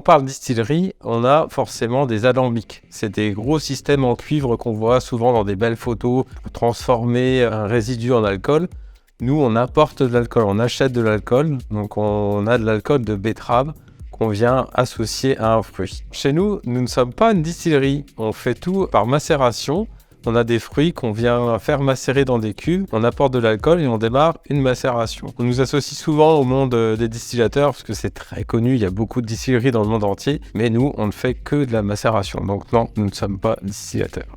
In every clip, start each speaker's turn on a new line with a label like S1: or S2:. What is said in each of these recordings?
S1: parle distillerie, on a forcément des alambics. C'est des gros systèmes en cuivre qu'on voit souvent dans des belles photos pour transformer un résidu en alcool. Nous, on apporte de l'alcool, on achète de l'alcool. Donc, on a de l'alcool de betterave qu'on vient associer à un fruit. Chez nous, nous ne sommes pas une distillerie. On fait tout par macération. On a des fruits qu'on vient faire macérer dans des cuves, on apporte de l'alcool et on démarre une macération. On nous associe souvent au monde des distillateurs parce que c'est très connu, il y a beaucoup de distilleries dans le monde entier, mais nous, on ne fait que de la macération. Donc non, nous ne sommes pas distillateurs.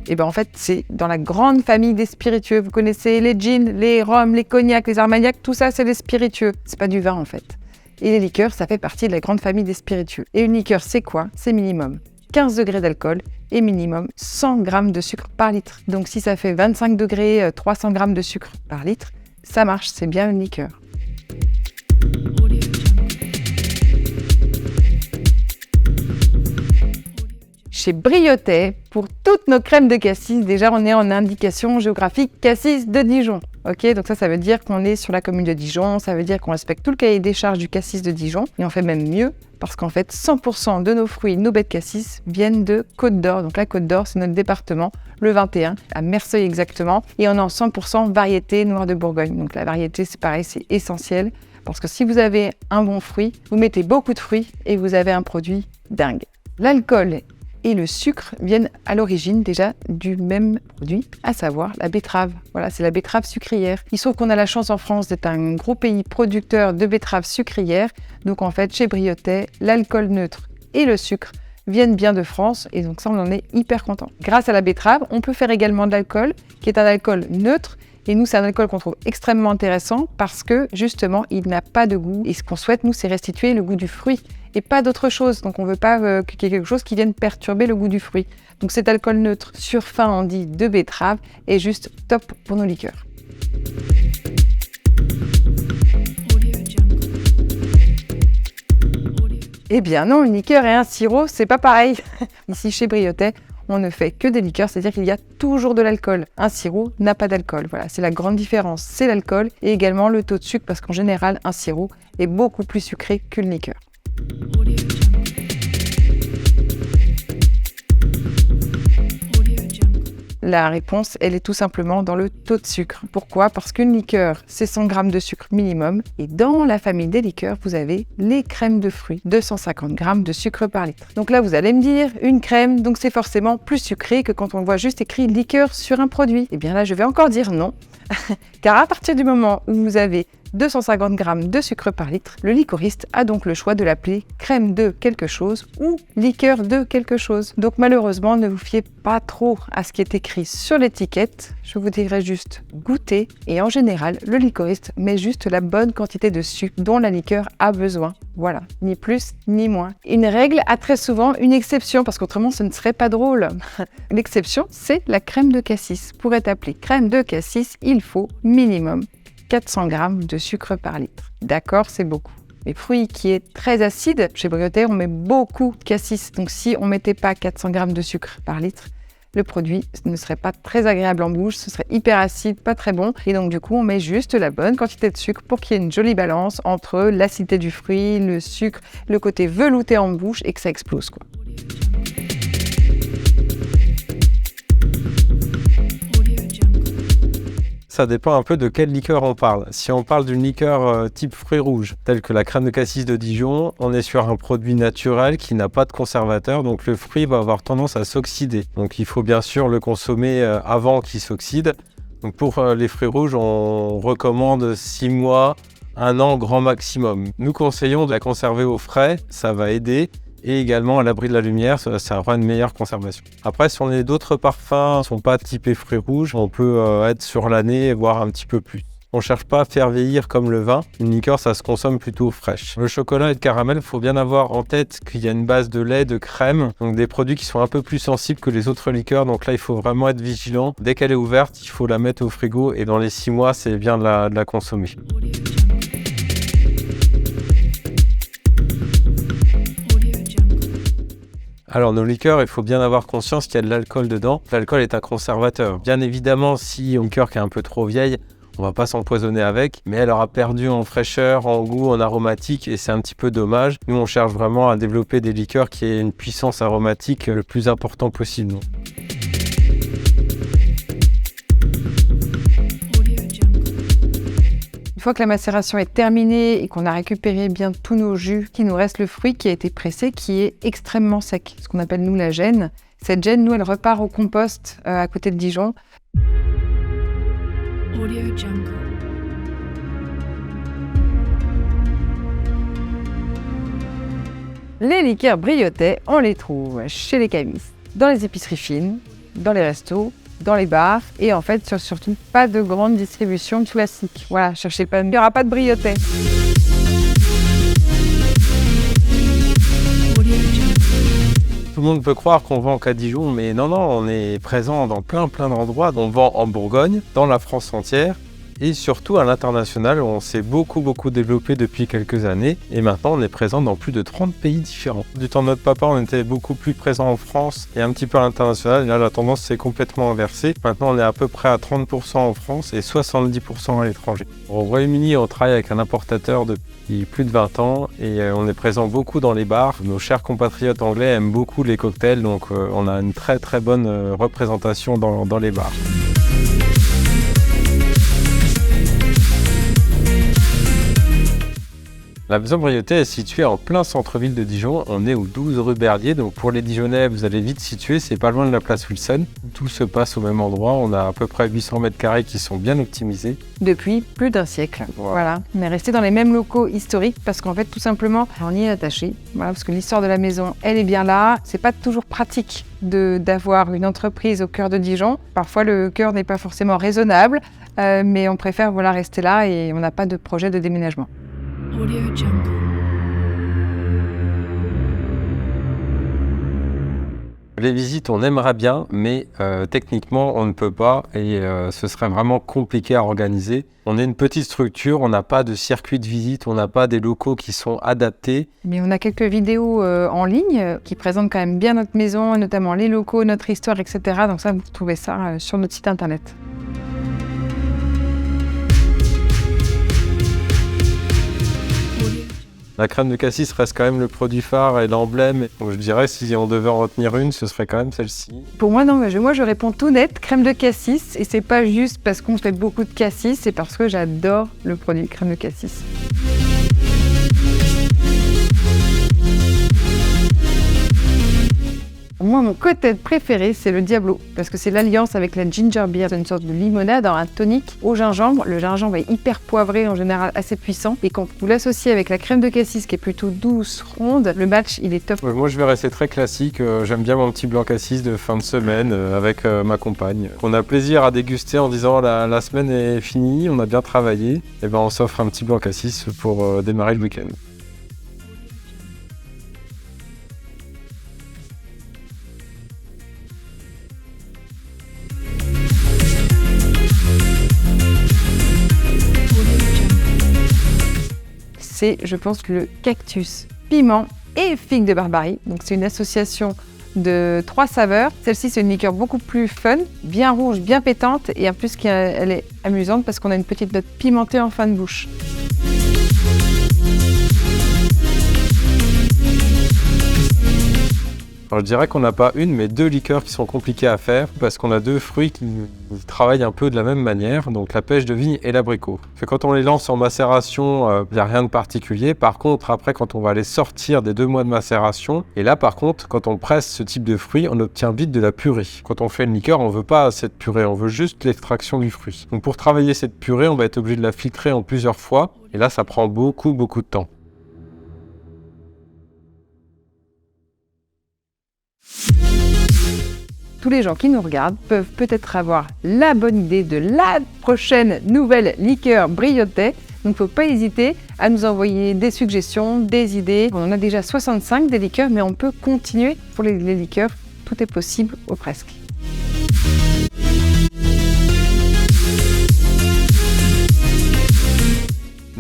S2: Et ben en fait, c'est dans la grande famille des spiritueux. Vous connaissez les gins, les rhums, les cognacs, les armagnacs, tout ça, c'est les spiritueux. C'est pas du vin en fait. Et les liqueurs, ça fait partie de la grande famille des spiritueux. Et une liqueur, c'est quoi? C'est minimum 15 degrés d'alcool et minimum 100 grammes de sucre par litre. Donc si ça fait 25 degrés, 300 grammes de sucre par litre, ça marche, c'est bien une liqueur. Chez Briotet, pour toutes nos crèmes de cassis, déjà on est en indication géographique cassis de Dijon. Ok, donc ça veut dire qu'on est sur la commune de Dijon, ça veut dire qu'on respecte tout le cahier des charges du cassis de Dijon. Et on fait même mieux, parce qu'en fait 100% de nos fruits, nos baies de cassis viennent de Côte d'Or. Donc la Côte d'Or, c'est notre département, le 21, à Merceuil exactement. Et on est en 100% variété noire de Bourgogne. Donc la variété, c'est pareil, c'est essentiel. Parce que si vous avez un bon fruit, vous mettez beaucoup de fruits et vous avez un produit dingue. L'alcool et le sucre viennent à l'origine déjà du même produit, à savoir la betterave. Voilà, c'est la betterave sucrière. Il se trouve qu'on a la chance en France d'être un gros pays producteur de betteraves sucrières. Donc en fait, chez Briotet, l'alcool neutre et le sucre viennent bien de France et donc ça, on en est hyper content. Grâce à la betterave, on peut faire également de l'alcool, qui est un alcool neutre. Et nous, c'est un alcool qu'on trouve extrêmement intéressant parce que, justement, il n'a pas de goût. Et ce qu'on souhaite, nous, c'est restituer le goût du fruit et pas d'autre chose. Donc, on ne veut pas qu'il y ait quelque chose qui vienne perturber le goût du fruit. Donc, cet alcool neutre sur fin, on dit de betterave, est juste top pour nos liqueurs. Eh bien non, une liqueur et un sirop, c'est pas pareil. Ici, chez Briotet, on ne fait que des liqueurs, c'est-à-dire qu'il y a toujours de l'alcool. Un sirop n'a pas d'alcool. Voilà, c'est la grande différence, c'est l'alcool et également le taux de sucre, parce qu'en général, un sirop est beaucoup plus sucré qu'une liqueur. La réponse, elle est tout simplement dans le taux de sucre. Pourquoi? Parce qu'une liqueur, c'est 100 g de sucre minimum. Et dans la famille des liqueurs, vous avez les crèmes de fruits, 250 g de sucre par litre. Donc là, vous allez me dire, une crème, donc c'est forcément plus sucré que quand on voit juste écrit liqueur sur un produit. Eh bien là, je vais encore dire non. Car à partir du moment où vous avez 250 g de sucre par litre, le liquoriste a donc le choix de l'appeler crème de quelque chose ou liqueur de quelque chose. Donc malheureusement, ne vous fiez pas trop à ce qui est écrit sur l'étiquette. Je vous dirais juste goûter. Et en général, le liquoriste met juste la bonne quantité de sucre dont la liqueur a besoin. Voilà, ni plus ni moins. Une règle a très souvent une exception, parce qu'autrement ce ne serait pas drôle. L'exception, c'est la crème de cassis. Pour être appelée crème de cassis, il faut minimum 400 g de sucre par litre. D'accord, c'est beaucoup. Les fruits qui est très acide, chez Briotet, on met beaucoup de cassis. Donc si on ne mettait pas 400 g de sucre par litre, le produit ne serait pas très agréable en bouche, ce serait hyper acide, pas très bon. Et donc du coup, on met juste la bonne quantité de sucre pour qu'il y ait une jolie balance entre l'acidité du fruit, le sucre, le côté velouté en bouche et que ça explose, quoi.
S1: Ça dépend un peu de quelle liqueur on parle. Si on parle d'une liqueur type fruits rouges, telle que la crème de cassis de Dijon, on est sur un produit naturel qui n'a pas de conservateur, donc le fruit va avoir tendance à s'oxyder. Donc il faut bien sûr le consommer avant qu'il s'oxyde. Donc pour les fruits rouges, on recommande 6 mois, 1 an grand maximum. Nous conseillons de la conserver au frais, ça va aider. Et également à l'abri de la lumière, ça aura une meilleure conservation. Après, si on a d'autres parfums qui ne sont pas typés fruits rouges, on peut être sur l'année, voire un petit peu plus. On ne cherche pas à faire vieillir comme le vin. Une liqueur, ça se consomme plutôt fraîche. Le chocolat et le caramel, il faut bien avoir en tête qu'il y a une base de lait, de crème, donc des produits qui sont un peu plus sensibles que les autres liqueurs. Donc là, il faut vraiment être vigilant. Dès qu'elle est ouverte, il faut la mettre au frigo et dans les 6 mois, c'est bien de la consommer. Alors nos liqueurs, il faut bien avoir conscience qu'il y a de l'alcool dedans. L'alcool est un conservateur. Bien évidemment, si une liqueur qui est un peu trop vieille, on va pas s'empoisonner avec, mais elle aura perdu en fraîcheur, en goût, en aromatique et c'est un petit peu dommage. Nous, on cherche vraiment à développer des liqueurs qui aient une puissance aromatique le plus important possible.
S2: Une fois que la macération est terminée et qu'on a récupéré bien tous nos jus, il nous reste le fruit qui a été pressé, qui est extrêmement sec, ce qu'on appelle nous la gêne. Cette gêne, nous, elle repart au compost à côté de Dijon. Les liqueurs briotais, on les trouve chez les cavistes, dans les épiceries fines, dans les restos, dans les bars et en fait surtout pas de grande distribution classique. Voilà, cherchez pas, il n'y aura pas de briotais.
S1: Tout le monde peut croire qu'on vend qu'à Dijon, mais non, on est présent dans plein d'endroits. On vend en Bourgogne, dans la France entière et surtout à l'international. On s'est beaucoup développé depuis quelques années et maintenant on est présent dans plus de 30 pays différents. Du temps de notre papa, on était beaucoup plus présent en France et un petit peu à l'international. Et là, la tendance s'est complètement inversée. Maintenant, on est à peu près à 30% en France et 70% à l'étranger. Au Royaume-Uni, on travaille avec un importateur depuis plus de 20 ans et on est présent beaucoup dans les bars. Nos chers compatriotes anglais aiment beaucoup les cocktails, donc on a une très bonne représentation dans les bars. La maison Briotais est située en plein centre-ville de Dijon. On est au 12 rue Berlier, donc pour les Dijonnais, vous allez vite situer, c'est pas loin de la place Wilson. Tout se passe au même endroit, on a à peu près 800 mètres carrés qui sont bien optimisés.
S2: Depuis plus d'un siècle. Voilà. On est resté dans les mêmes locaux historiques parce qu'en fait, tout simplement, on y est attaché. Voilà, parce que l'histoire de la maison, elle est bien là. C'est pas toujours pratique d'avoir une entreprise au cœur de Dijon. Parfois, le cœur n'est pas forcément raisonnable, mais on préfère rester là et on n'a pas de projet de déménagement.
S1: Les visites, on aimerait bien, mais techniquement, on ne peut pas et ce serait vraiment compliqué à organiser. On est une petite structure, on n'a pas de circuit de visite, on n'a pas des locaux qui sont adaptés.
S2: Mais on a quelques vidéos en ligne qui présentent quand même bien notre maison, notamment les locaux, notre histoire, etc. Donc ça, vous trouvez ça sur notre site internet.
S1: La crème de cassis reste quand même le produit phare et l'emblème. Donc je dirais, si on devait en retenir une, ce serait quand même celle-ci.
S2: Pour moi, non, moi je réponds tout net, crème de cassis. Et c'est pas juste parce qu'on fait beaucoup de cassis, c'est parce que j'adore le produit crème de cassis. Moi, mon cocktail préféré, c'est le Diablo, parce que c'est l'alliance avec la ginger beer. C'est une sorte de limonade en un tonique au gingembre. Le gingembre est hyper poivré, en général assez puissant. Et quand vous l'associez avec la crème de cassis, qui est plutôt douce, ronde, le match, il est top.
S1: Moi, je vais rester très classique. J'aime bien mon petit blanc cassis de fin de semaine avec ma compagne. On a plaisir à déguster en disant la semaine est finie, on a bien travaillé. Et ben, on s'offre un petit blanc cassis pour démarrer le week-end.
S2: C'est, je pense, le cactus, piment et figue de Barbarie. Donc c'est une association de 3 saveurs. Celle-ci, c'est une liqueur beaucoup plus fun, bien rouge, bien pétante et en plus elle est amusante parce qu'on a une petite note pimentée en fin de bouche.
S1: Alors, je dirais qu'on n'a pas une, mais 2 liqueurs qui sont compliquées à faire parce qu'on a 2 fruits qui travaillent un peu de la même manière, donc la pêche de vigne et l'abricot. Quand on les lance en macération, il n'y a rien de particulier. Par contre, après, quand on va les sortir des 2 mois de macération, et là, par contre, quand on presse ce type de fruit, on obtient vite de la purée. Quand on fait une liqueur, on ne veut pas cette purée, on veut juste l'extraction du fruit. Donc pour travailler cette purée, on va être obligé de la filtrer en plusieurs fois, et là, ça prend beaucoup de temps.
S2: Tous les gens qui nous regardent peuvent peut-être avoir la bonne idée de la prochaine nouvelle liqueur briotais. Donc il ne faut pas hésiter à nous envoyer des suggestions, des idées. On en a déjà 65 des liqueurs, mais on peut continuer pour les liqueurs. Tout est possible ou presque.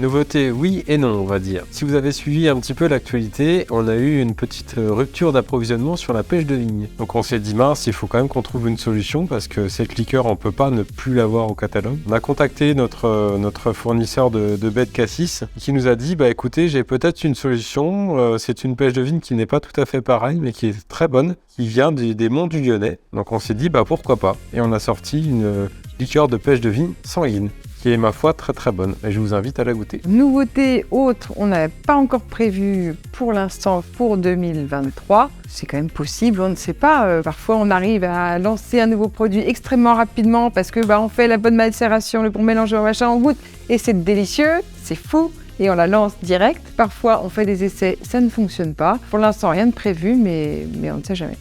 S1: Nouveauté, oui et non, on va dire. Si vous avez suivi un petit peu l'actualité, on a eu une petite rupture d'approvisionnement sur la pêche de vigne. Donc on s'est dit, mince, il faut quand même qu'on trouve une solution parce que cette liqueur, on peut pas ne plus l'avoir au catalogue. On a contacté notre fournisseur de baies de cassis qui nous a dit, bah écoutez, j'ai peut-être une solution. C'est une pêche de vigne qui n'est pas tout à fait pareille, mais qui est très bonne, qui vient des monts du Lyonnais. Donc on s'est dit, bah pourquoi pas. Et on a sorti une liqueur de pêche de vigne sanguine, qui est ma foi très très bonne et je vous invite à la goûter.
S2: Nouveauté autre, on n'avait pas encore prévu pour l'instant pour 2023. C'est quand même possible, on ne sait pas. Parfois on arrive à lancer un nouveau produit extrêmement rapidement parce que on fait la bonne macération, le bon mélange, machin, on goûte et c'est délicieux, c'est fou. Et on la lance direct. Parfois on fait des essais, ça ne fonctionne pas. Pour l'instant rien de prévu, mais on ne sait jamais.